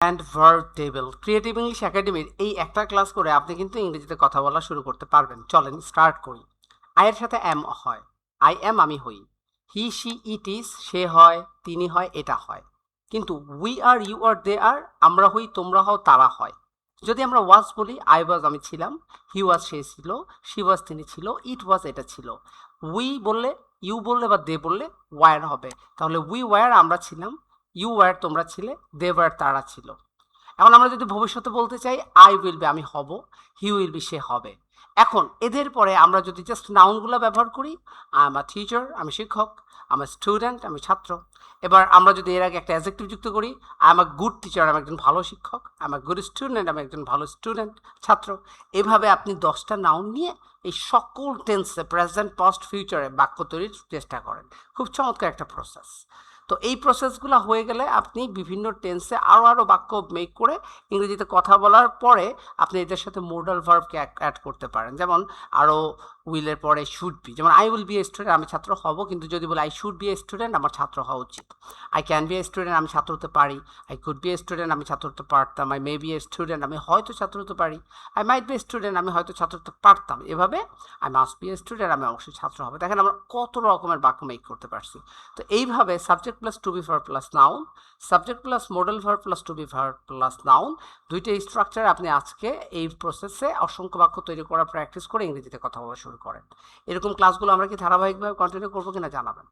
And verb table creative English একাডেমির এই একটা ক্লাস করে আপনি কিন্তু ইংরেজিতে কথা বলা শুরু করতে পারবেন। চলেন স্টার্ট করি। আয়ের সাথে অ্যাম হয়, আই অ্যাম আমি হই, হি শি ইট ইজ সে হয়, তিনি হয়, এটা হয়। কিন্তু উই আর, ইউ আর, দে আর আমরা হই, তোমরা হও, তারা হয়। যদি আমরা ওয়াজ বলি, আই ওয়াজ আমি ছিলাম, হি ওয়াজ সে ছিল, শি ওয়াজ তিনি ছিল, ইট ওয়াজ এটা ছিল। উই বললে, ইউ বললে বা দে বললে ওয়ার হবে। তাহলে উই ওয়ার আমরা ছিলাম, ইউ ওয়ার তোমরা ছিলে, দে ওয়ার তারা ছিল। এখন আমরা যদি ভবিষ্যতে বলতে চাই, আই উইল বি আমি হব, হি উইল বি সে হবে। এখন এদের পরে আমরা যদি জাস্ট নাউনগুলো ব্যবহার করি, আই এম আ টিচার আমি শিক্ষক, আমি স্টুডেন্ট আমি ছাত্র। এবার আমরা যদি এর আগে একটা অ্যাডজেক্টিভ যুক্ত করি, I am a good teacher আমি একজন ভালো শিক্ষক, I am a good student আমি একজন ভালো স্টুডেন্ট ছাত্র। এভাবে আপনি 10টা নাউন নিয়ে এই সকল টেন্সে প্রেজেন্ট পাস্ট ফিউচারে বাক্য তৈরির চেষ্টা করেন। খুব চমৎকার একটা প্রসেস। তো এই প্রসেসগুলো হয়ে গেলে আপনি বিভিন্ন টেন্সে আরও বাক্য মেক করে ইংরেজিতে কথা বলার পরে আপনি এদের সাথে মোডাল ভার্বকে অ্যাড করতে পারেন। যেমন আরও উইলের পরে শুড বি, যেমন I will B a student আমি ছাত্র হব, কিন্তু যদি বলি I should B a student আমার ছাত্র হওয়া উচিত। I can B a student আমি ছাত্র হতে পারি, I could B a student আমি ছাত্র হতে পারতাম, I may B a student আমি হয়তো ছাত্র হতে পারি, I might B a student আমি হয়তো ছাত্র হতে পারতাম। এভাবে I must B a student আমি অবশ্যই ছাত্র হবে। দেখেন আমরা কত রকমের বাক্য মেক করতে পারছি। তো এইভাবে subject plus to be verb plus noun, subject plus modal verb plus to be verb plus noun, দুইটা স্ট্রাকচার আপনি আজকে এই প্রসেসে অসংখ্য বাক্য তৈরি করার প্র্যাকটিস করে ইংরেজিতে কথা বলা শুরু করেন। এরকম ক্লাসগুলো আমরা কি ধারাবাহিকভাবে কন্টিনিউ করবো কিনা জানাবেন।